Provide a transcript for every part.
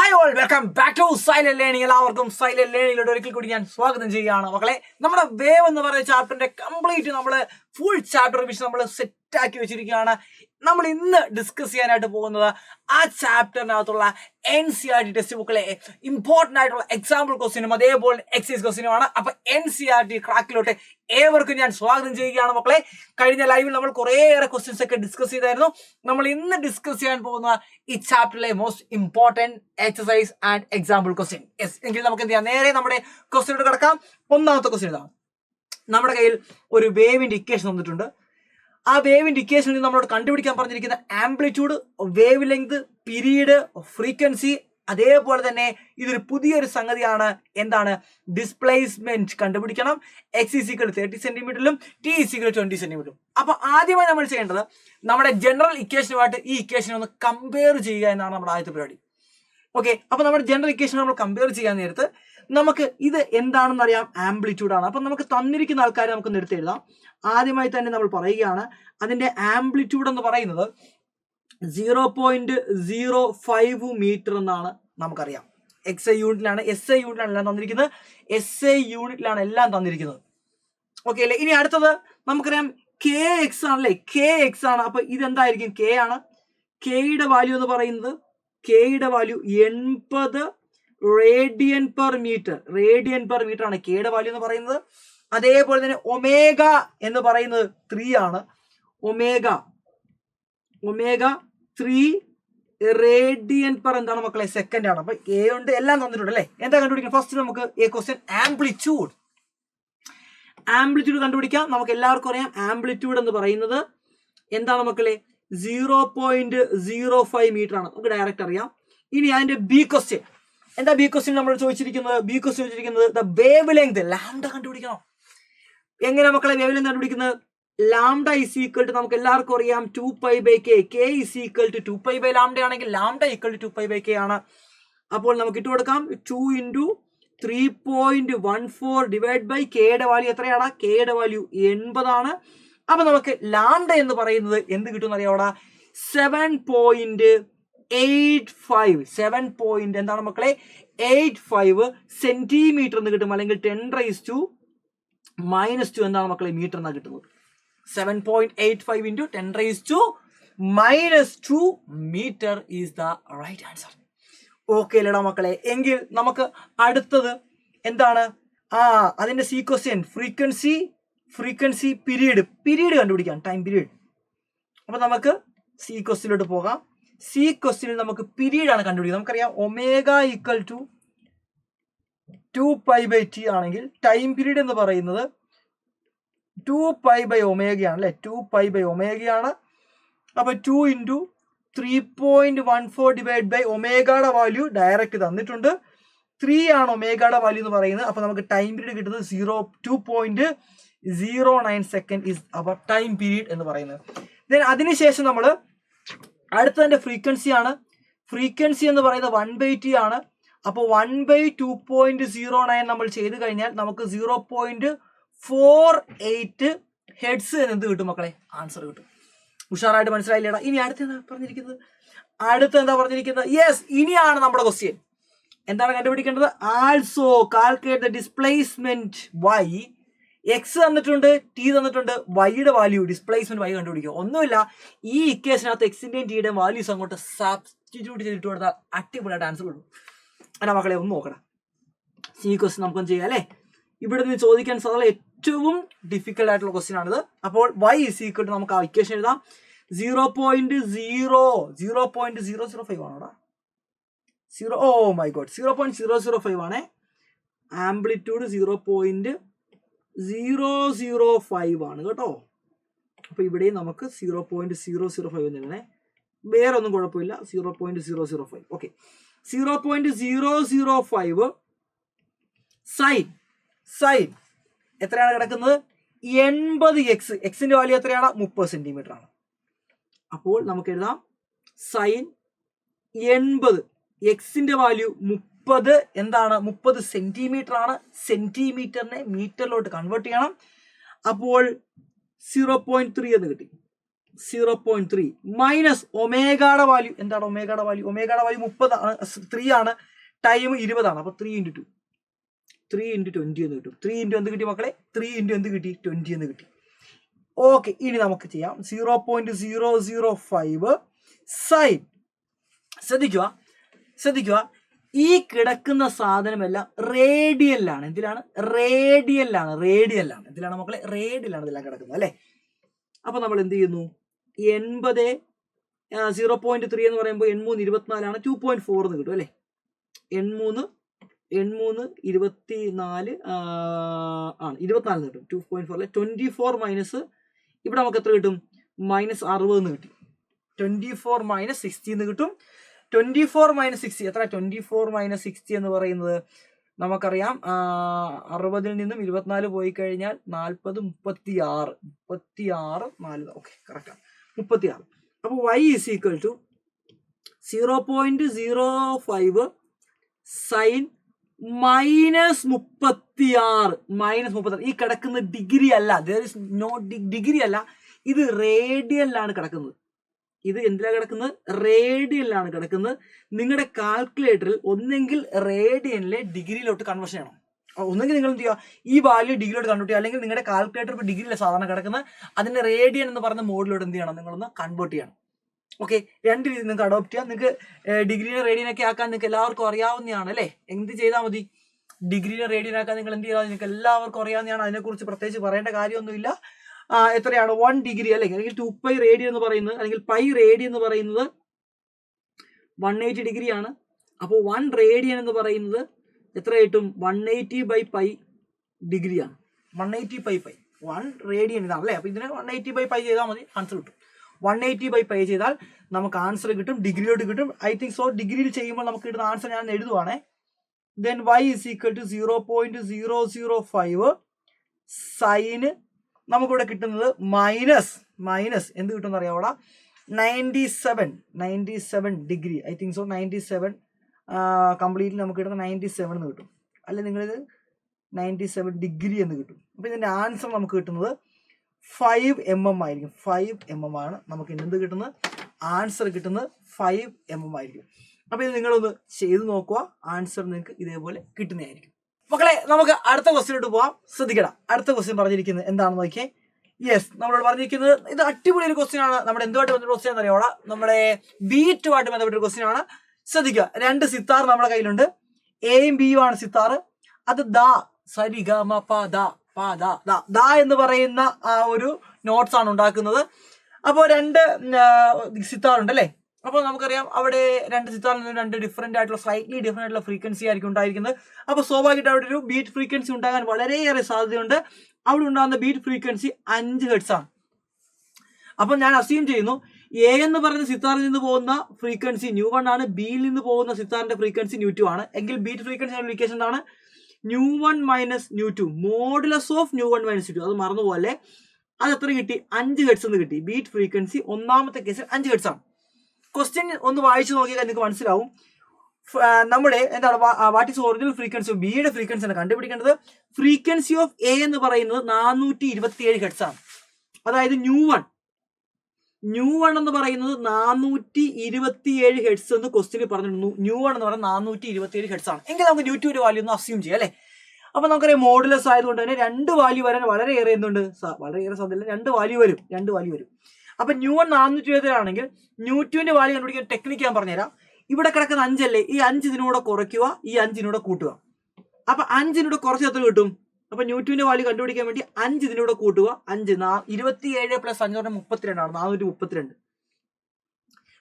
Hi all, welcome back to Silent Learning. എല്ലാവർക്കും Silent ലേണിംഗിലൂടെ ഒരിക്കൽ കൂടി ഞാൻ സ്വാഗതം ചെയ്യുകയാണ്. മക്കളെ, നമ്മുടെ വേവ് എന്ന് പറയുന്ന ചാപ്റ്ററിന്റെ കംപ്ലീറ്റ് നമ്മൾ ഫുൾ ചാപ്റ്റർ റിവിഷൻ നമ്മൾ സെറ്റ് ആക്കി വെച്ചിരിക്കുകയാണ്. നമ്മൾ ഇന്ന് ഡിസ്കസ് ചെയ്യാനായിട്ട് പോകുന്നത് ആ ചാപ്റ്ററിനകത്തുള്ള NCERT ടെക്സ്റ്റ് ബുക്കിലെ ഇമ്പോർട്ടൻ്റ് ആയിട്ടുള്ള എക്സാമ്പിൾ ക്വസ്റ്റ്യനും അതേപോലെ എക്സൈസ് ക്വസ്റ്റ്യനുമാണ്. അപ്പൊ NCERT ക്രാക്കിലോട്ട് ഏവർക്കും ഞാൻ സ്വാഗതം ചെയ്യുകയാണ്. മക്കളെ, കഴിഞ്ഞ ലൈവിൽ നമ്മൾ കുറേയേറെ ക്വസ്റ്റ്യൻസ് ഒക്കെ ഡിസ്കസ് ചെയ്തായിരുന്നു. നമ്മൾ ഇന്ന് ഡിസ്കസ് ചെയ്യാൻ പോകുന്ന ഈ ചാപ്റ്ററിലെ most important exercise and example question. എങ്കിൽ നമുക്ക് എന്ത് ചെയ്യാം, നേരെ നമ്മുടെ ക്വസ്റ്റ്യനോട് കിടക്കാം. ഒന്നാമത്തെ ക്വസ്റ്റ്യൻ ഇതാണ്. നമ്മുടെ കയ്യിൽ ഒരു വേവിന്റെ ഇക്വേഷൻ തന്നിട്ടുണ്ട്. ആ വേവിന്റെ ഇക്വേഷനിൽ നമ്മളോട് കണ്ടുപിടിക്കാൻ പറഞ്ഞിരിക്കുന്ന amplitude, wave length, period, frequency, അതേപോലെ തന്നെ ഇതൊരു പുതിയൊരു സംഗതിയാണ്. എന്താണ്? ഡിസ്പ്ലേസ്മെന്റ് കണ്ടുപിടിക്കണം. X = 30 സെന്റിമീറ്ററിലും T = 20 സെന്റിമീറ്ററും. അപ്പൊ ആദ്യമായി നമ്മൾ ചെയ്യേണ്ടത് നമ്മുടെ ജനറൽ ഇക്വേഷനുമായിട്ട് ഈ ഇക്വേഷൻ ഒന്ന് കമ്പയർ ചെയ്യുക എന്നാണ് നമ്മുടെ ആദ്യത്തെ പരിപാടി. ഓക്കെ, അപ്പൊ നമ്മുടെ ജനറൽ ഇക്വേഷൻ നമ്മൾ കമ്പയർ ചെയ്യാൻ നേരത്ത് നമുക്ക് ഇത് എന്താണെന്ന് അറിയാം, ആംപ്ലിറ്റ്യൂഡ് ആണ്. അപ്പൊ നമുക്ക് തന്നിരിക്കുന്ന ആൾക്കാരെ നമുക്ക് നിർത്തി എഴുതാം. ആദ്യമായി തന്നെ നമ്മൾ പറയുകയാണ്, അതിന്റെ ആംപ്ലിറ്റ്യൂഡ് എന്ന് പറയുന്നത് 0.05 മീറ്റർ എന്നാണ് നമുക്കറിയാം. XI യൂണിറ്റിലാണ്, SI യൂണിറ്റിലാണ് എല്ലാം തന്നിരിക്കുന്നത്. SI യൂണിറ്റിലാണ് എല്ലാം തന്നിരിക്കുന്നത്. ഓക്കെ അല്ലേ? ഇനി അടുത്തത് നമുക്കറിയാം KX ആണല്ലേ, KX ആണ്. അപ്പൊ ഇതെന്തായിരിക്കും? K ആണ്. Kയുടെ വാല്യൂ എന്ന് പറയുന്നത്, Kയുടെ value 80 radian per metre. Radian per metre ആണ് Kയുടെ വാല്യൂ എന്ന് പറയുന്നത്. അതേപോലെ തന്നെ ഒമേഗ എന്ന് പറയുന്നത് 3 ആണ്. ഒമേഗ 3 റേഡിയൻ പെർ എന്താണ് മക്കളെ? സെക്കൻഡ് ആണ്. അപ്പൊ A ഉണ്ട്, എല്ലാം തന്നിട്ടുണ്ട് അല്ലേ? എന്താ കണ്ടുപിടിക്കണം? ഫസ്റ്റ് നമുക്ക് A ക്വസ്റ്റ്യൻ ആംപ്ലിറ്റ്യൂഡ് കണ്ടുപിടിക്കാം. നമുക്ക് എല്ലാവർക്കും അറിയാം ആംപ്ലിറ്റ്യൂഡ് എന്ന് പറയുന്നത് എന്താണ് മക്കളെ? 0.05 മീറ്റർ ആണ്. നമുക്ക് ഡയറക്റ്റ് അറിയാം. ഇനി അതിന്റെ ബി ക്വസ്റ്റ്യൻ എന്താ? ബി ക്വസ്റ്റ്യൻ നമ്മൾ ചോദിച്ചിരിക്കുന്നത് ദ വേവ് ലെങ്ത്, ലാംഡ കണ്ടുപിടിക്കണം. എങ്ങനെ മക്കളെ വേവ് ലെങ്ത് കണ്ടുപിടിക്കുന്നത്? ലാംഡ = നമുക്ക് എല്ലാവർക്കും അറിയാം 2π/k. K = 2π/λ ആണെങ്കിൽ ലാംഡ = 2π/k ആണ്. അപ്പോൾ നമുക്ക് ഇട്ട് കൊടുക്കാം 2 × 3.14 / Kയുടെ വാല്യൂ എത്രയാണ്? Kയുടെ വാല്യൂ 80 ആണ്. അപ്പൊ നമുക്ക് ലാംഡ എന്ന് പറയുന്നത് എന്ത് കിട്ടും അറിയാവൂടാ? 7.85 എന്താണ് മക്കളെ? 85 സെന്റിമീറ്റർ എന്ന് കിട്ടും. അല്ലെങ്കിൽ 10⁻⁻² എന്താണ് മക്കളെ? മീറ്റർ എന്നാണ് കിട്ടുന്നത്. 7.85 × 10⁻⁻² metre is the right answer. Okay അല്ലേടാ മക്കളെ? എങ്കിൽ നമുക്ക് അടുത്തത് എന്താണ്? അതിന്റെ സി ക്വസ്റ്റ്യൻ ഫ്രീക്വൻസി പീരീഡ് കണ്ടുപിടിക്കാം. Time period. അപ്പൊ നമുക്ക് സി ക്വസ്റ്റ്യനിലോട്ട് പോകാം. സി ക്വസ്റ്റ്യനിൽ നമുക്ക് പീരീഡ് ആണ് കണ്ടുപിടിക്കുന്നത്. നമുക്കറിയാം ഒമേഗ = 2π/t ആണെങ്കിൽ ടൈം പീരീഡ് എന്ന് പറയുന്നത് 2π/ω ആണ് അല്ലെ? 2π/ω ആണ്. അപ്പൊ 2 × 3.14 / ഒമേഗയുടെ വാല്യൂ ഡയറക്റ്റ് തന്നിട്ടുണ്ട്. 3 ആണ് ഒമേഗയുടെ വാല്യൂ എന്ന് പറയുന്നത്. അപ്പൊ നമുക്ക് ടൈം പീരീഡ് കിട്ടുന്നത് 2.09 second is our time period എന്ന് പറയുന്നത്. ദെൻ അതിനുശേഷം നമ്മൾ അടുത്തതിന്റെ ഫ്രീക്വൻസി ആണ്. ഫ്രീക്വൻസി എന്ന് പറയുന്നത് 1/t ആണ്. അപ്പോൾ 1/2.09 നമ്മൾ ചെയ്ത് കഴിഞ്ഞാൽ നമുക്ക് 0.48 ഹെഡ്സ് എന്ത് കിട്ടും മക്കളെ? ആൻസർ കിട്ടും. ഉഷാറായിട്ട് മനസ്സിലായില്ലേടാ? ഇനി അടുത്ത എന്താ പറഞ്ഞിരിക്കുന്നത്? യെസ്, ഇനിയാണ് നമ്മുടെ ക്വസ്റ്റ്യൻ. എന്താണ് കണ്ടുപിടിക്കേണ്ടത്? Also calculate the displacement y. X തന്നിട്ടുണ്ട്, T തന്നിട്ടുണ്ട്, Yയുടെ വാല്യൂ, ഡിസ്പ്ലേസ്മെന്റ് Y കണ്ടുപിടിക്കുക. ഒന്നുമില്ല, ഈ ഇക്വേഷനകത്ത് Xന്റെയും Tയുടെയും വാല്യൂസ് അങ്ങോട്ട് സബ്സ്റ്റിറ്റ്യൂട്ട് ചെയ്തിട്ട് കൊടുത്താൽ അടിപൊളിയായിട്ട് ആൻസർ കിട്ടും. അല്ല മക്കളെ, ഒന്ന് നോക്കണം. ഈ ക്വസ്റ്റ്യൻ നമുക്കൊന്ന് ചെയ്യാം അല്ലേ? ഇവിടെ നിന്ന് ചോദിക്കാൻ സാധ്യത ഏറ്റവും ഡിഫിക്കൽട്ട് ആയിട്ടുള്ള ക്വസ്റ്റ്യൻ ആണിത്. അപ്പോൾ Y = നമുക്ക് ആ ഇക്വേഷൻ എഴുതാം. 0.005 ആണോടാ? 0.005 ആണ്. ആംപ്ലിറ്റ്യൂഡ് 0.005 ആണ് കേട്ടോ. അപ്പൊ ഇവിടെയും നമുക്ക് 0.005 തന്നെ, വേറെ ഒന്നും കുഴപ്പമില്ല. 0.005. ഓക്കെ, 0.005 സൈൻ എത്രയാണ് കിടക്കുന്നത്? 80x. എക്സിന്റെ വാല്യൂ എത്രയാണ്? 30 സെന്റിമീറ്റർ ആണ്. അപ്പോൾ നമുക്ക് എഴുതാം സൈൻ 80. എക്സിന്റെ വാല്യൂ 30 എന്താണ്? 30 സെന്റിമീറ്റർ ആണ്. സെന്റിമീറ്ററിനെ മീറ്ററിലോട്ട് കൺവേർട്ട് ചെയ്യണം. അപ്പോൾ 0.3 എന്ന് കിട്ടി. 0.3 മൈനസ് ഒമേഗയുടെ വാല്യൂ. എന്താണ് ഒമേഗയുടെ വാല്യൂ? ഒമേഗയുടെ വാല്യൂ 30 ആണ്, 3 ആണ്, ടൈം 20 ആണ്. അപ്പൊ 3 × 2 3 × 20 എന്ന് കിട്ടും. 3 × എന്ത് കിട്ടി മക്കളെ? 3 × എന്ത് കിട്ടി? 20 എന്ന് കിട്ടി. ഓക്കെ, ഇനി നമുക്ക് ചെയ്യാം 0.005 സൈൻ. ശ്രദ്ധിക്കുക, ഈ കിടക്കുന്ന സാധനമെല്ലാം റേഡിയലാണ്. എന്തിലാണ്? റേഡിയലാണ്. എന്തിലാണ് മക്കളെ? റേഡിയലാണ് ഇതെല്ലാം കിടക്കുന്നത് അല്ലെ. അപ്പൊ നമ്മൾ എന്ത് ചെയ്യുന്നു? 80 0.3 എന്ന് പറയുമ്പോൾ 8 3 24 ആണ്, 2.4 എന്ന് കിട്ടും അല്ലെ. 8 3 24 ആണ്, 24 കിട്ടും. 2.4 അല്ലെ. 24 മൈനസ് ഇവിടെ നമുക്ക് എത്ര കിട്ടും? -60 എന്ന് കിട്ടി. 24 - 60 എന്ന് കിട്ടും. 24 - 60 എത്ര? 24 - 60 എന്ന് പറയുന്നത് നമുക്കറിയാം 60-ൽ നിന്നും 24 പോയി കഴിഞ്ഞാൽ 40 36 4. ഓക്കെ, കറക്റ്റാണ്, 36. അപ്പോൾ y is equal to 0.05 sine -36. ഈ കിടക്കുന്ന ഡിഗ്രി അല്ല, ഡിഗ്രി അല്ല, ഇത് റേഡിയനിലാണ് കിടക്കുന്നത്. ഇത് എന്തിലാണ് കിടക്കുന്നത്? റേഡിയനിലാണ് കിടക്കുന്നത്. നിങ്ങളുടെ കാൽക്കുലേറ്ററിൽ ഒന്നെങ്കിൽ റേഡിയനിലെ ഡിഗ്രിയിലോട്ട് കൺവേർഷൻ ചെയ്യണം. ഒന്നെങ്കിൽ നിങ്ങൾ എന്ത് ചെയ്യുക? ഈ വാല്യൂ ഡിഗ്രിയിലോട്ട് കൺവേർട്ട് ചെയ്യുക, അല്ലെങ്കിൽ നിങ്ങളുടെ കാൽക്കുലേറ്റർ ഇപ്പോൾ ഡിഗ്രിയിലെ സാധാരണ കിടക്കുന്നത് അതിന്റെ റേഡിയൻ എന്ന് പറയുന്ന മോഡിലോട്ട് എന്ത് ചെയ്യണം? നിങ്ങളൊന്ന് കൺവേർട്ട് ചെയ്യണം. ഓക്കെ, രണ്ട് രീതി നിങ്ങൾക്ക് അഡോപ്റ്റ് ചെയ്യാം. നിങ്ങൾക്ക് ഡിഗ്രീനെ റേഡിയനൊക്കെ ആക്കാൻ നിങ്ങൾക്ക് എല്ലാവർക്കും അറിയാവുന്നതാണ് അല്ലേ. എന്ത് ചെയ്താൽ മതി? ഡിഗ്രീനെ റേഡിയനാക്കാൻ നിങ്ങൾ എന്ത് ചെയ്താൽ നിങ്ങൾക്ക് എല്ലാവർക്കും അറിയാവുന്നതാണ്. അതിനെക്കുറിച്ച് പ്രത്യേകിച്ച് പറയേണ്ട കാര്യമൊന്നുമില്ല. എത്രയാണ്? 1 ഡിഗ്രി അല്ലെങ്കിൽ 2π റേഡിയൻ എന്ന് പറയുന്നത്, അല്ലെങ്കിൽ പൈ റേഡിയൻ എന്ന് പറയുന്നത് 180 ഡിഗ്രിയാണ്. അപ്പോൾ 1 റേഡിയൻ എന്ന് പറയുന്നത് എത്ര കിട്ടും? 180/π ഡിഗ്രിയാണ്. 180/π 1 റേഡിയൻ ഇതാണ് അല്ലേ. അപ്പൊ ഇതിനെ 180/π ചെയ്താൽ മതി, ആൻസർ കിട്ടും. 180/π ചെയ്താൽ നമുക്ക് ആൻസർ കിട്ടും, ഡിഗ്രിയിലോട്ട് കിട്ടും. I think so. ഡിഗ്രിയിൽ ചെയ്യുമ്പോൾ നമുക്ക് കിട്ടുന്ന ആൻസർ ഞാൻ എഴുതുവാണേ. Then y is equal to 0.005 sine നമുക്കിവിടെ കിട്ടുന്നത് മൈനസ് എന്ത് കിട്ടുമെന്ന് അറിയാവൂടാ? 97 degree. I think so 97 completely നമുക്ക് കിട്ടുന്ന 97 എന്ന് കിട്ടും. അല്ലെ നിങ്ങളിത് 97 ഡിഗ്രി എന്ന് കിട്ടും. അപ്പൊ ഇതിന്റെ ആൻസർ നമുക്ക് കിട്ടുന്നത് 5 mm ആയിരിക്കും. 5 mm ആണ് നമുക്ക് എന്ത് കിട്ടുന്നത്? ആൻസർ കിട്ടുന്നത് 5 mm ആയിരിക്കും. അപ്പൊ ഇത് നിങ്ങളൊന്ന് ചെയ്ത് നോക്കുക, ആൻസർ നിങ്ങൾക്ക് ഇതേപോലെ കിട്ടുന്നതായിരിക്കും. മക്കളെ, നമുക്ക് അടുത്ത ക്വസ്റ്റ്യനിലോട്ട് പോവാം. ശ്രദ്ധിക്കണം, അടുത്ത ക്വസ്റ്റ്യൻ പറഞ്ഞിരിക്കുന്നത് എന്താണെന്ന് നോക്കിയേ. യെസ്, നമ്മളോട് പറഞ്ഞിരിക്കുന്നത് ഇത് അടിപൊളി ഒരു ക്വസ്റ്റ്യൻ ആണ്. നമ്മുടെ എന്തുമായിട്ട് ബന്ധപ്പെട്ട ക്വസ്റ്റ്യൻ അറിയാവോടാ? നമ്മുടെ ബീറ്റുമായിട്ട് ബന്ധപ്പെട്ട ഒരു ക്വസ്റ്റ്യൻ ആണ്. ശ്രദ്ധിക്കുക, 2 സിത്താർ നമ്മുടെ കയ്യിലുണ്ട്. എയും ബിയും ആണ് സിത്താർ. അത് ദാ സരി ഗ മ പ ദ എന്ന് പറയുന്ന ആ ഒരു നോട്ട്സ് ആണ് ഉണ്ടാക്കുന്നത്. അപ്പോൾ 2 സിത്താർ ഉണ്ട് അല്ലേ. അപ്പോൾ നമുക്കറിയാം അവിടെ 2 സിത്താറിൽ നിന്ന് 2 സ്ലൈറ്റ്ലി ഡിഫറെന്റ് ആയിട്ടുള്ള ഫ്രീക്വൻസി ആയിരിക്കും ഉണ്ടായിരിക്കുന്നത്. അപ്പോൾ സ്വാഭാവികമായിട്ട് അവിടെ ഒരു ബീറ്റ് ഫ്രീക്വൻസി ഉണ്ടാകാൻ വളരെയേറെ സാധ്യതയുണ്ട്. അവിടെ ഉണ്ടാകുന്ന ബീറ്റ് ഫ്രീക്വൻസി 5 ഹെർട്സ് ആണ്. അപ്പോൾ ഞാൻ അസ്യൂം ചെയ്യുന്നു എ എന്ന് പറയുന്ന സിത്താറിൽ നിന്ന് പോകുന്ന ഫ്രീക്വൻസി 𝜈1 ആണ്, ബിയിൽ നിന്ന് പോകുന്ന സിത്താറിന്റെ ഫ്രീക്വൻസി 𝜈2 ആണ്. എങ്കിൽ ബീറ്റ് ഫ്രീക്വൻസി ഇക്വേഷൻ എന്താണ്? 𝜈1 - 𝜈2 മോഡുലസ് ഓഫ് 𝜈1 - 𝜈2. അത് മറന്നുപോലെ അത് എത്ര കിട്ടി? 5 ഹെർട്സ് എന്ന് കിട്ടി. ബീറ്റ് ഫ്രീക്വൻസി ഒന്നാമത്തെ കേസിൽ 5 ഹെർട്സ് ആണ്. ക്വസ്റ്റ്യൻ ഒന്ന് വായിച്ചു നോക്കിയാൽ നിങ്ങൾക്ക് മനസ്സിലാവും. നമ്മുടെ എന്താണ് what is original frequency of ബിയുടെ ഫ്രീക്വൻസി ആണ് കണ്ടുപിടിക്കേണ്ടത്. ഫ്രീക്വൻസി ഓഫ് എ എന്ന് പറയുന്നത് 427 ഹെർട്സ് ആണ്. അതായത് 𝜈1 എന്ന് പറയുന്നത് 427 ഹെർട്സ് എന്ന് ക്വസ്റ്റ്യനിൽ പറഞ്ഞിരുന്നു. 𝜈1 എന്ന് പറയുന്നത് 427 ഹെർട്സ് ആണ്. എങ്കിൽ നമുക്ക് 𝜈2 വാല്യൂ ഒന്ന് അസ്യൂം ചെയ്യാം അല്ലേ. അപ്പൊ നമുക്കറിയാം മോഡുലസ് ആയതുകൊണ്ട് തന്നെ 2 വാല്യൂ വരാൻ വളരെയേറെ എന്തുണ്ട്? വളരെയേറെ സാധ്യത. 2 വാല്യൂ വരും. അപ്പൊ 𝜈1 427 ആണെങ്കിൽ 𝜈2 വാല്യൂ കണ്ടുപിടിക്കാൻ ടെക്നിക്ക് ഞാൻ പറഞ്ഞുതരാം. ഇവിടെ കിടക്കുന്ന 5 അല്ലേ, ഈ 5 ഇതിനൂടെ കുറയ്ക്കുക, ഈ 5 ഇതിനൂടെ കൂട്ടുക. അപ്പൊ 5 ഇതിനൂടെ കുറച്ച് എത്ര കിട്ടും? അപ്പൊ 𝜈2 വാല്യൂ കണ്ടുപിടിക്കാൻ വേണ്ടി 5 ഇതിനൂടെ കൂട്ടുക. 5 27 + 5 32 ആണ്.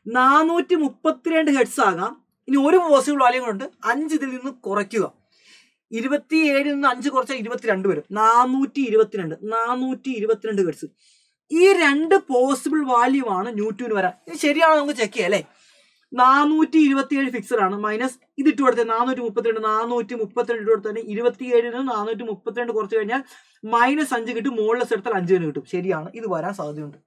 432 ഹെർട്സ് ആകാം. ഇനി ഒരു പോസിബിൾ വാല്യൂ കൊണ്ട് 5 ഇതിൽ നിന്ന് കുറയ്ക്കുക. 27 നിന്ന് 5 കുറച്ചാൽ 22 വരും. 422 ഹെർട്സ്. ഈ 2 പോസിബിൾ വാല്യൂ ആണ് 𝜈2 വരാൻ. ഇത് ശരിയാണോ നമുക്ക് ചെക്ക് ചെയ്യാം അല്ലെ. 427 ഫിക്സഡ് ആണ്. മൈനസ് ഇത് ഇട്ട് കൊടുത്തേ 432 ഇട്ട് കൊടുത്താൽ 27 നിന്ന് 432 കുറച്ച് കഴിഞ്ഞാൽ -5 കിട്ടും. മുകളിലെ എടുത്താൽ 5 തന്നെ കിട്ടും. ശരിയാണ്, ഇത് വരാൻ സാധ്യതയുണ്ട്.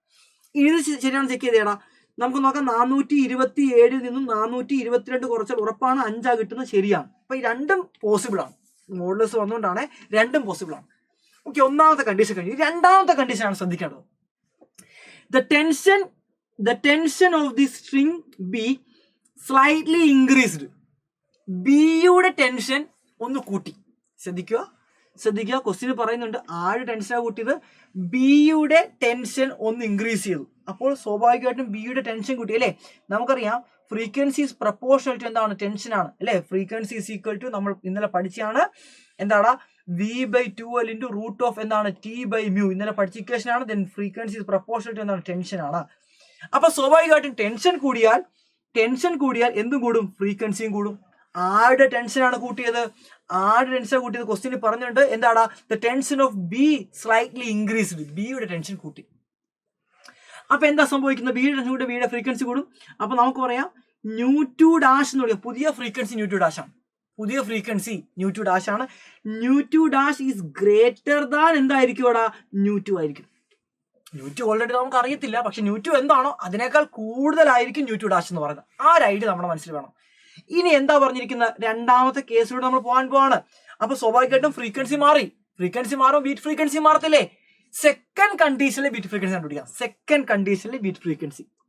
ഇത് ശരിയാണ്, ചെക്ക് ചെയ്തേടാ. നമുക്ക് നോക്കാം. 427 നിന്നും 422 കുറച്ചാൽ ഉറപ്പാണ് 5 കിട്ടുന്നത്. ശരിയാണ്. അപ്പൊ ഈ 2 പോസിബിൾ ആണ്. മോഡുലസ് വന്നുകൊണ്ടാണ് 2 പോസിബിൾ ആണ്. ഓക്കെ, ഒന്നാമത്തെ കണ്ടീഷൻ കഴിഞ്ഞു. രണ്ടാമത്തെ കണ്ടീഷൻ ആണ് ശ്രദ്ധിക്കേണ്ടത്. the tension of the string B slightly increased. ബിയുടെ ടെൻഷൻ ഒന്ന് കൂട്ടി. ശ്രദ്ധിക്കുക ക്വസ്റ്റ്യൻ പറയുന്നുണ്ട് ആരുടെ ടെൻഷനാണ് കൂട്ടിയത്, ബിയുടെ ടെൻഷൻ ഒന്ന് ഇൻക്രീസ് ചെയ്തു. അപ്പോൾ സ്വാഭാവികമായിട്ടും ബിയുടെ ടെൻഷൻ കൂട്ടി അല്ലേ. നമുക്കറിയാം ഫ്രീക്വൻസി ഈസ് പ്രപ്പോർഷണൽ ടു എന്താണ്, ടെൻഷനാണ് അല്ലേ. ഫ്രീക്വൻസി ഈസ് ഈക്വൽ ടു നമ്മൾ ഇന്നലെ പഠിച്ചാണ് എന്താണ്, v/2l ഇൻറ്റു റൂട്ട് ഓഫ് എന്താണ് t/μ. ഇന്നലെ പഠിച്ച ഇക്വേഷൻ ആണ്. Then frequency is proportional to എന്താണ്, ടെൻഷനാണ്. അപ്പൊ സ്വാഭാവികമായിട്ടും ടെൻഷൻ കൂടിയാൽ എന്തും കൂടും, ഫ്രീക്വൻസിയും കൂടും. ആരുടെ ടെൻഷനാണ് കൂട്ടിയത്, ക്വസ്റ്റ്യൻ പറഞ്ഞിട്ടുണ്ട് എന്താണ്, the tension of B slightly increased. ബിയുടെ ടെൻഷൻ കൂട്ടി. അപ്പൊ എന്താ സംഭവിക്കുന്നത്, ബിയുടെ ടെൻഷൻ കൂട്ടി ബിയുടെ ഫ്രീക്വൻസി കൂടും. അപ്പൊ നമുക്ക് പറയാം ന്യൂ2 ഡാഷ് എന്ന് പറയുക പുതിയ ഫ്രീക്വൻസി ന്യൂ2 ഡാഷ് ആണ്. ന്യൂ2 ഡാഷ് ഈസ് ഗ്രേറ്റർ ദാൻ എന്തായിരിക്കും അവിടെ, ന്യൂ2 ആയിരിക്കും. ന്യൂ2 ഓൾറെഡി നമുക്ക് അറിയത്തില്ല, പക്ഷെ ന്യൂ2 എന്താണോ അതിനേക്കാൾ കൂടുതലായിരിക്കും ന്യൂ2 ഡാഷ് എന്ന് പറയുന്നത്. ആ ഒരു ഐഡിയ നമ്മുടെ മനസ്സിൽ വേണം. ഇനി എന്താ പറഞ്ഞിരിക്കുന്നത്, രണ്ടാമത്തെ കേസിലൂടെ നമ്മൾ പോവാണ്. അപ്പൊ സ്വാഭാവികമായിട്ടും ഫ്രീക്വൻസി മാറും, ബീറ്റ് ഫ്രീക്വൻസി മാറത്തില്ലേ. സെക്കൻഡ് കണ്ടീഷനിലെ ബീറ്റ് ഫ്രീക്വൻസി കണ്ടുപിടിക്കാം.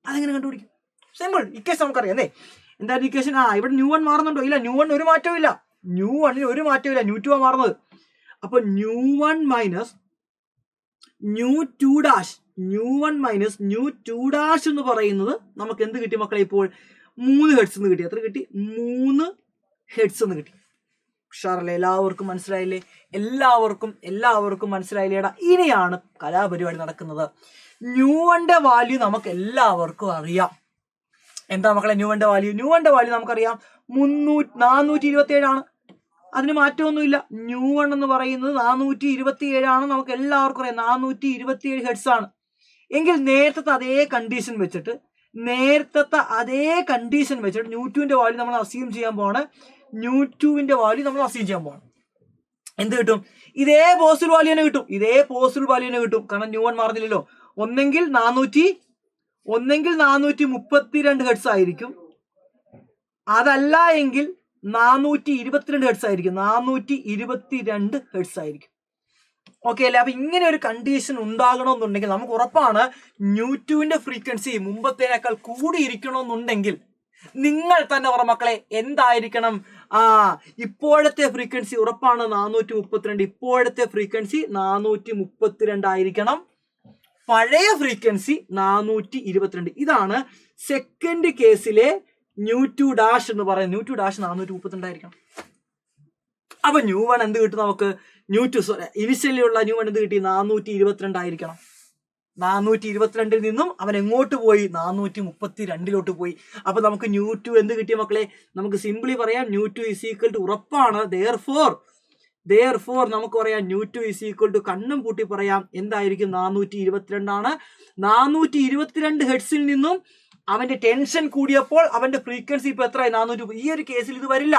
അതെങ്ങനെ കണ്ടുപിടിക്കും, സിമ്പിൾ. ഇക്വേഷൻ നമുക്കറിയാം അല്ലേ. എന്തായാലും ഇക്വേഷൻ ഇവിടെ ന്യൂ1 മാറുന്നുണ്ടോ, ഇല്ല. ന്യൂ1 ഒരു മാറ്റവും ഇല്ല, ന്യൂ2 ആ മാറുന്നത്. അപ്പൊ ന്യൂ1 മൈനസ് ന്യൂ2 ഡാഷ് എന്ന് പറയുന്നത് നമുക്ക് എന്ത് കിട്ടി മക്കളെ, ഇപ്പോൾ 3 ഹെർട്സ് എന്ന് കിട്ടി. എത്ര കിട്ടി, 3 ഹെർട്സ് എന്ന് കിട്ടി. ഉഷാറല്ലേ, എല്ലാവർക്കും മനസ്സിലായില്ലേടാ. ഇനിയാണ് കലാപരിപാടി നടക്കുന്നത്. ന്യൂ1ന്റെ വാല്യൂ നമുക്ക് എല്ലാവർക്കും അറിയാം. എന്താ മക്കളെ ന്യൂ1ന്റെ വാല്യൂ നമുക്കറിയാം 427 ആണ്. അതിന് മാറ്റമൊന്നുമില്ല. ന്യൂ1 എന്ന് പറയുന്നത് 427 ആണ്. നമുക്ക് എല്ലാവർക്കും അറിയാം 427 ഹെർട്സ് ആണ്. എങ്കിൽ നേരത്തെ അതേ കണ്ടീഷൻ വെച്ചിട്ട് ന്യൂ2ന്റെ വാല്യൂ നമ്മൾ അസ്യൂം ചെയ്യാൻ പോവാണ്. എന്ത് കിട്ടും, ഇതേ പോസിബിൾ വാല്യൂ തന്നെ കിട്ടും. കാരണം ന്യൂ1 മാറുന്നില്ലല്ലോ. ഒന്നെങ്കിൽ 432 ഹെർട്സ് ആയിരിക്കും, അതല്ല എങ്കിൽ 422 ഹെർട്സ് ആയിരിക്കും. ഓക്കെ അല്ലേ. അപ്പൊ ഇങ്ങനെ ഒരു കണ്ടീഷൻ ഉണ്ടാകണമെന്നുണ്ടെങ്കിൽ നമുക്ക് ഉറപ്പാണ് ന്യൂ2ന്റെ ഫ്രീക്വൻസി മുമ്പത്തേനേക്കാൾ കൂടിയിരിക്കണമെന്നുണ്ടെങ്കിൽ നിങ്ങൾ തന്നെ പറ മക്കളെ എന്തായിരിക്കണം, ഇപ്പോഴത്തെ ഫ്രീക്വൻസി ഉറപ്പാണ് 432. ഇപ്പോഴത്തെ ഫ്രീക്വൻസി 432 ആയിരിക്കണം. പഴയ ഫ്രീക്വൻസി 422. ഇതാണ് സെക്കൻഡ് കേസിലെ ന്യൂ2 ഡാഷ് എന്ന് പറയുന്നത്. ന്യൂ2 ഡാഷ് 432 ആയിരിക്കണം. അപ്പൊ ന്യൂ1 എന്ത് കിട്ടും നമുക്ക്, ഇനിഷ്യലി ഉള്ള ന്യൂ1 എന്ത് കിട്ടി, 422 ആയിരിക്കണം. 422 നിന്നും അവൻ എങ്ങോട്ട് പോയി, 432 പോയി. അപ്പൊ നമുക്ക് ന്യൂ2 എന്ത് കിട്ടിയ മക്കളെ, നമുക്ക് സിംപ്ലി പറയാം ന്യൂ2 ഈസ് ഈക്വൽ ടു ഉറപ്പാണ്. therefore നമുക്ക് പറയാം ന്യൂ2 ഈസ് ഈക്വൽ ടു കണ്ണും കൂട്ടി പറയാം എന്തായിരിക്കും, 422 ആണ്. 422 ഹെർട്സിൽ നിന്നും അവന്റെ ടെൻഷൻ കൂടിയപ്പോൾ അവന്റെ ഫ്രീക്വൻസി ഇപ്പൊ എത്രയായി, 400. ഈ ഒരു കേസിൽ ഇത് വരില്ല,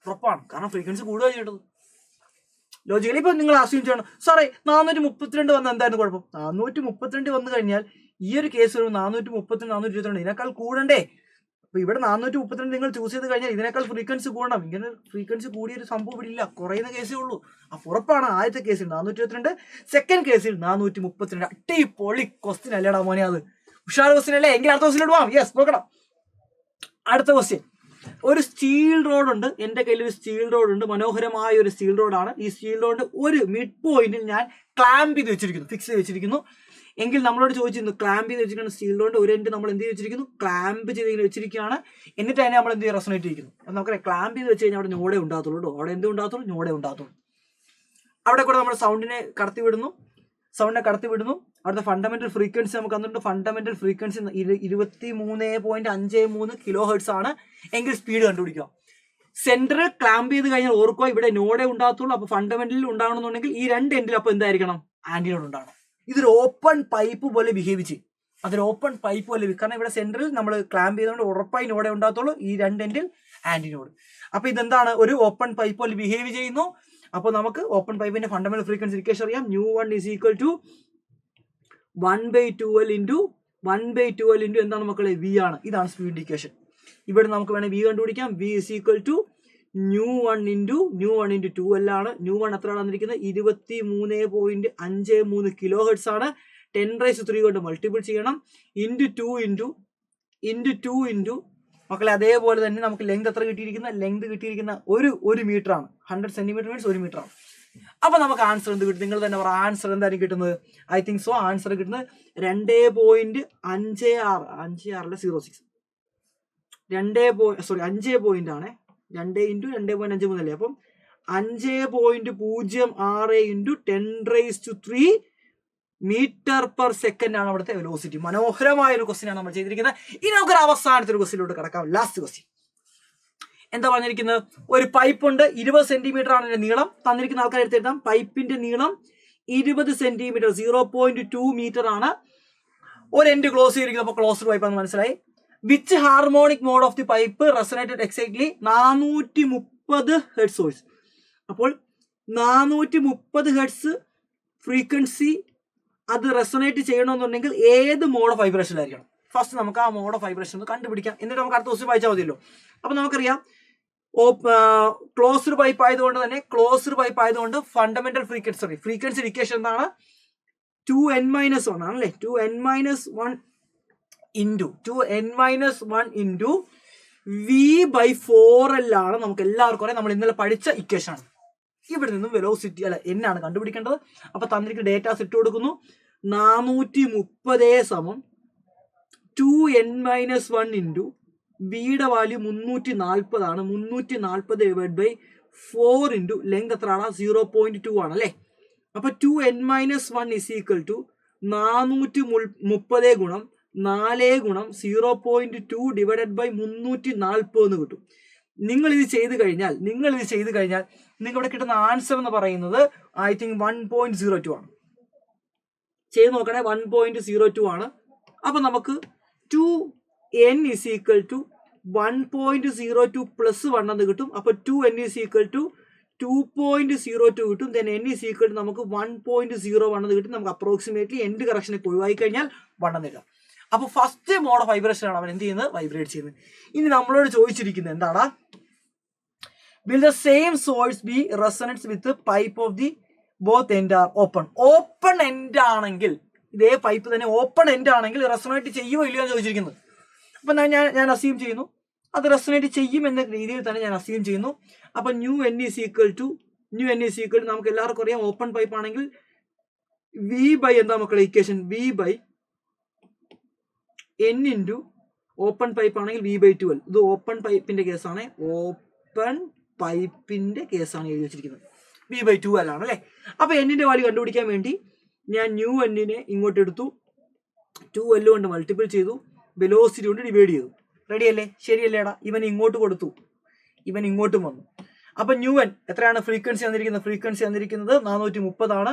ഉറപ്പാണ്. കാരണം ഫ്രീക്വൻസി കൂടുതൽ ചെയ്യേണ്ടത്. ലോജിക്കലി ഇപ്പൊ നിങ്ങൾ അസ്യൂം ചെയ്യണം, സാറേ 432 വന്ന എന്തായിരുന്നു കുഴപ്പം. 432 വന്നു കഴിഞ്ഞാൽ ഈ ഒരു കേസ് 430 422 ഇതിനേക്കാൾ കൂടണ്ടേ. അപ്പൊ ഇവിടെ 432 നിങ്ങൾ ചൂസ് ചെയ്ത് കഴിഞ്ഞാൽ ഇതിനേക്കാൾ ഫ്രീക്വൻസി കൂടണം. ഇങ്ങനെ ഫ്രീക്വൻസി കൂടിയൊരു സംഭവം ഇവിടെ ഇല്ല, കുറയുന്ന കേസേ ഉള്ളൂ. അപ്പൊ ഉറപ്പാണ് ആദ്യത്തെ കേസിൽ 422, സെക്കൻഡ് കേസിൽ 432. അടിപൊളി ക്വസ്റ്റ്യൻ അല്ലേടാ മോനെ, അത് ഉഷാർ ക്വസ്റ്റ്യൻ അല്ലേ. എങ്കിൽ അടുത്ത ക്വസ്റ്റ്യൻ ഇടുവാം. യെസ്, നോക്കണം. അടുത്ത ക്വസ്റ്റ്യൻ, ഒരു സ്റ്റീൽ റോഡ് ഉണ്ട്. എൻ്റെ കയ്യിൽ ഒരു സ്റ്റീൽ റോഡ് ഉണ്ട്, മനോഹരമായ ഒരു സ്റ്റീൽ റോഡാണ്. ഈ സ്റ്റീൽ റോഡ് ഒരു മിഡ് പോയിന്റിൽ ഞാൻ ക്ലാമ്പ് ചെയ്ത് വെച്ചിരിക്കുന്നു, ഫിക്സ് ചെയ്ത് വെച്ചിരിക്കുന്നു. എങ്കിൽ നമ്മളോട് ചോദിച്ചിരുന്നു, ക്ലാമ്പ് ചെയ്ത് വെച്ചിരിക്കുന്ന സ്റ്റീൽ റോഡ് ഒരു എൻഡ് നമ്മൾ എന്ത് ചെയ്ത് വെച്ചിരിക്കുന്നു, ക്ലാമ്പ് ചെയ്ത് വെച്ചിരിക്കുകയാണ്. എന്നിട്ട് അതിനെ നമ്മൾ എന്ത് ചെയ്ത് റെസൊനേറ്റ് ചെയ്യിക്കുന്നു. നമുക്കറിയാം ക്ലാമ്പ് ചെയ്ത് വെച്ച് കഴിഞ്ഞാൽ അവിടെ ഞോടെ ഉണ്ടാകത്തുള്ളൂ കേട്ടോ. അവിടെ എന്ത് ഉണ്ടാകത്തുള്ളൂ, ഞോടെ ഉണ്ടാകത്തുള്ളൂ. അവിടെ കൂടെ നമ്മൾ സൗണ്ടിനെ കടത്തി വിടുന്നു. അവിടുത്തെ ഫണ്ടമെന്റൽ ഫ്രീക്വൻസി നമുക്ക് തന്നിട്ടുണ്ട്. ഫണ്ടമെന്റൽ ഫ്രീക്വൻസി 23.53 കിലോ ഹെർട്സ് ആണ്. എങ്കിൽ സ്പീഡ് കണ്ടുപിടിക്കുക. സെന്ററിൽ ക്ലാമ്പ് ചെയ്ത് കഴിഞ്ഞാൽ ഓർക്കുക ഇവിടെ നോഡേ ഉണ്ടാകത്തുള്ളൂ. അപ്പൊ ഫണ്ടമെന്റലിൽ ഉണ്ടാകണമെന്നുണ്ടെങ്കിൽ ഈ രണ്ട് എൻഡിൽ അപ്പൊ എന്തായിരിക്കണം, ആന്റിനോഡ് ഉണ്ടാകണം. ഇതൊരു ഓപ്പൺ പൈപ്പ് പോലെ ബിഹേവ് ചെയ്യും. കാരണം ഇവിടെ സെന്ററിൽ നമ്മൾ ക്ലാമ്പ് ചെയ്തുകൊണ്ട് ഉറപ്പായി നോഡേ ഉണ്ടാകത്തുള്ളൂ. ഈ രണ്ട് എൻഡിൽ ആന്റിനോഡ്. അപ്പൊ ഇതെന്താണ്, ഒരു ഓപ്പൺ പൈപ്പ് പോലെ ബിഹേവ് ചെയ്യുന്നു. അപ്പോൾ നമുക്ക് ഓപ്പൺ പൈപ്പിന്റെ ഫണ്ടമെന്റൽ ഫ്രീക്വൻസി ഇക്വേഷൻ അറിയാം. ന്യൂ1 ഈസ് ഈക്വൽ ടു 1/12 ഇൻറ്റു എന്താണ് മക്കളെ, വി ആണ്. ഇതാണ് സ്പീഡ് ഇക്വേഷൻ. ഇവിടെ നമുക്ക് വേണേൽ വി കണ്ടുപിടിക്കാം. വി ഈസ് ഈക്വൽ ടു ന്യൂ1 ഇൻറ്റു 2L ആണ്. ന്യൂ1 എത്രയാണ് വന്നിരിക്കുന്നത്, 23.53 കിലോ ഹെർട്സ് ആണ്. 10⁻³ കൊണ്ട് മൾട്ടിപ്പിൾ ചെയ്യണം. ഇൻറ്റു മക്കളെ അതേപോലെ തന്നെ നമുക്ക് ലെങ്ത് എത്ര കിട്ടിയിരിക്കുന്ന ഒരു മീറ്റർ ആണ്. 100 സെന്റിമീറ്റർ മീൻസ് 1 മീറ്റർ ആണ്. അപ്പൊ നമുക്ക് ആൻസർ എന്ത് കിട്ടും? നിങ്ങൾ തന്നെ പറ, ആൻസർ എന്തായിരിക്കും കിട്ടുന്നത്? ഐ തിങ്ക് സോ ആൻസർ കിട്ടുന്നത് 2.56 2.56 5 പോയിന്റ് ആണ്. 2 × 2.53 അല്ലേ? അപ്പം 5.06 × 10⁻³ മീറ്റർ പെർ സെക്കൻഡ് ആണ് അവിടുത്തെ വെലോസിറ്റി. മനോഹരമായ ഒരു ക്വസ്റ്റ്യൻ ആണ് നമ്മൾ ചെയ്തിരിക്കുന്നത്. ഇനി നമുക്കൊരു അവസാനത്തെ ഒരു ക്വസ്റ്റ്യനിലോട്ട് കിടക്കാം. ലാസ്റ്റ് ക്വസ്റ്റ്യൻ എന്താ പറഞ്ഞിരിക്കുന്നത്? ഒരു പൈപ്പ് ഉണ്ട്, 20 സെന്റിമീറ്റർ ആണ് ഇതിന്റെ നീളം. തന്നിരിക്കുന്ന ആൾക്കാർ എടുത്തെഴുതാം. പൈപ്പിന്റെ നീളം 20 സെന്റിമീറ്റർ 0.2 മീറ്റർ ആണ്. ഒരു എൻഡ് ക്ലോസ് ചെയ്തിരിക്കുന്നത്. അപ്പോൾ ക്ലോസ്ഡ് പൈപ്പ് എന്ന് മനസ്സിലായി. Which harmonic mode of the pipe resonated exactly 430 hertz voice. അപ്പോൾ 430 ഹെർട്സ് ഫ്രീക്വൻസി അത് റെസൊനേറ്റ് ചെയ്യണമെന്നുണ്ടെങ്കിൽ ഏത് മോഡ് ഓഫ് വൈബ്രേഷനിലായിരിക്കണം? ഫസ്റ്റ് നമുക്ക് ആ മോഡ് ഓഫ് വൈബ്രേഷൻ ഒന്ന് കണ്ടുപിടിക്കാം. എന്നിട്ട് നമുക്ക് അടുത്ത ക്വസ്റ്റ്യൻ വായിച്ചാൽ മതിയല്ലോ. അപ്പൊ നമുക്കറിയാം ക്ലോസ്ഡ് പൈപ്പ് ആയതുകൊണ്ട് ഫണ്ടമെന്റൽ ഫ്രീക്വൻസി ഇക്വേഷൻ എന്താണ്? 2n-1 ആണല്ലേ? 2n-1 ഇൻറ്റു V/4L ആണ്. നമുക്ക് എല്ലാവർക്കും അറിയാം, നമ്മൾ ഇന്നലെ പഠിച്ച ഇക്വേഷൻ ആണ്. ഇവിടെ നിന്നും വെലോസിറ്റി എന്നാണ് കണ്ടുപിടിക്കേണ്ടത്. അപ്പൊ തന്നിരിക്കുന്ന ഡേറ്റാസ് ഇട്ട് കൊടുക്കുന്നു. 430 സമം 2n-1 ഇൻറ്റു ബിയുടെ വാല്യൂ 340 ആണ്. 340/4 ഇൻറ്റു ലെങ്ത് എത്ര ആണ്? 0.2 ആണ് അല്ലേ? അപ്പൊ 2n-1 ഇസ് ഈക്വൽ ടു 430 ഗുണം 4 ഗുണം 0.2 ഡിവൈഡഡ് ബൈ 340 എന്ന് കിട്ടും. നിങ്ങൾ ഇത് ചെയ്ത് കഴിഞ്ഞാൽ നിങ്ങളുടെ കിട്ടുന്ന ആൻസർ എന്ന് പറയുന്നത് ഐ തിങ്ക് 1.02 ആണ്. ചെയ്ത് നോക്കണേ, 1.02 ആണ്. അപ്പൊ നമുക്ക് 2n is equal to 1.02 plus 1 എന്ന് കിട്ടും. അപ്പൊ 2n is equal to 2.02 കിട്ടും. then n is equal to നമുക്ക് 1.01 എന്ന് കിട്ടും. നമുക്ക് അപ്രോക്സിമേറ്റ്ലി എൻഡ് കറക്ഷനെ ഒഴിവായി കഴിഞ്ഞാൽ 1 എന്ന് കിട്ടും. അപ്പൊ ഫസ്റ്റ് മോഡ് ഓഫ് വൈബ്രേഷൻ ആണ് അവൻ എന്ത് ചെയ്യുന്നത്? വൈബ്രേറ്റ് ചെയ്യുന്നത്. ഇനി നമ്മളോട് ചോദിച്ചിരിക്കുന്നത് എന്താണ്? Will the same source be resonance with the pipe of the both end are open? Open end ആണെങ്കിൽ, ഇതേ പൈപ്പ് തന്നെ ഓപ്പൺ എൻഡ് ആണെങ്കിൽ റെസൊനേറ്റ് ചെയ്യുമോ ഇല്ലയോ എന്ന് ചോദിച്ചിരിക്കുന്നത്. അപ്പൊ ഞാൻ അസ്യൂം ചെയ്യുന്നു അത് റെസൊനേറ്റ് ചെയ്യും എന്ന രീതിയിൽ തന്നെ ഞാൻ അസ്യൂം ചെയ്യുന്നു. അപ്പൊ new N is equal to നമുക്ക് എല്ലാവർക്കും അറിയാം, ഓപ്പൺ പൈപ്പ് ആണെങ്കിൽ V/, എന്താ മക്കളെ equation? V/n into open pipe ആണെങ്കിൽ V/12. ഇത് ഓപ്പൺ പൈപ്പിന്റെ കേസാണ്. എഴുതി വെച്ചിരിക്കുന്നത് V/12 ആണ് അല്ലെ? അപ്പൊ എന്നിന്റെ വാല്യൂ കണ്ടുപിടിക്കാൻ വേണ്ടി ഞാൻ ന്യൂ എന്നിനെ ഇങ്ങോട്ട് എടുത്തു, 2L കൊണ്ട് മൾട്ടിപ്പിൾ ചെയ്തു, വെലോസിറ്റി കൊണ്ട് ഡിവൈഡ് ചെയ്തു. റെഡി അല്ലേ? ശരിയല്ലേടാ? ഇവൻ ഇങ്ങോട്ട് കൊടുത്തു, ഇവൻ ഇങ്ങോട്ടും വന്നു. അപ്പൊ ന്യൂ എൻ എത്രയാണ്? ഫ്രീക്വൻസി തന്നിരിക്കുന്നത് 430 ആണ്.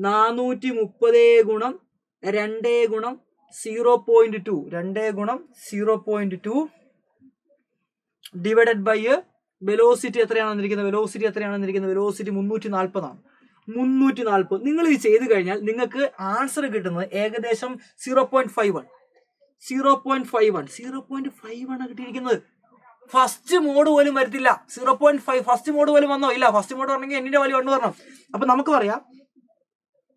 430 ഗുണം 2 ഗുണം 0.2 ഡിവൈഡഡ് ബൈ വെലോസിറ്റി എത്രയാണ് വന്നിരിക്കുന്നത്? വെലോസിറ്റി 340 ആണ്. 340 നിങ്ങൾ ഇത് ചെയ്ത് കഴിഞ്ഞാൽ നിങ്ങൾക്ക് ആൻസർ കിട്ടുന്നത് ഏകദേശം 0.51 കിട്ടിയിരിക്കുന്നത്. ഫസ്റ്റ് മോഡ് പോലും വരത്തില്ല. 0.5 ഫസ്റ്റ് മോഡ് പോലും വന്നോ? ഇല്ല. ഫസ്റ്റ് മോഡ് പറഞ്ഞെങ്കിൽ എന്നിന്റെ വാല്യൂ 1 വരണം. അപ്പൊ നമുക്ക് പറയാം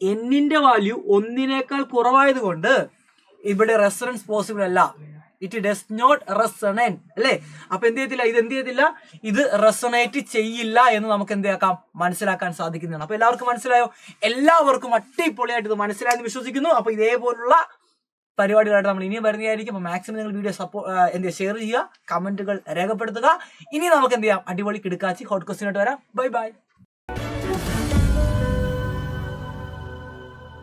എന്നിന്റെ വാല്യൂ 1 കുറവായത് കൊണ്ട് ഇവിടെ റെസൊണൻസ് പോസിബിൾ അല്ല. ഇറ്റ് ഡസ് നോട്ട് റെസൊനേറ്റ് അല്ലേ? അപ്പൊ എന്ത് ചെയ്യത്തില്ല, ഇത് റെസൊനേറ്റ് ചെയ്യില്ല എന്ന് നമുക്ക് മനസ്സിലാക്കാൻ സാധിക്കുന്നതാണ്. അപ്പൊ എല്ലാവർക്കും മനസ്സിലായോ? എല്ലാവർക്കും അടിപൊളിയായിട്ട് ഇത് മനസ്സിലായെന്ന് വിശ്വസിക്കുന്നു. അപ്പൊ ഇതേപോലുള്ള പരിപാടികളായിട്ട് നമ്മൾ ഇനിയും വരുന്നതായിരിക്കും. അപ്പൊ മാക്സിമം നിങ്ങൾ വീഡിയോ ഷെയർ ചെയ്യുക, കമന്റുകൾ രേഖപ്പെടുത്തുക. ഇനി നമുക്ക് അടിപൊളി കിടക്കാച്ചി ഹോട്ട് ക്വസ്റ്റ്യൻ ആയിട്ട് വരാം. ബൈ.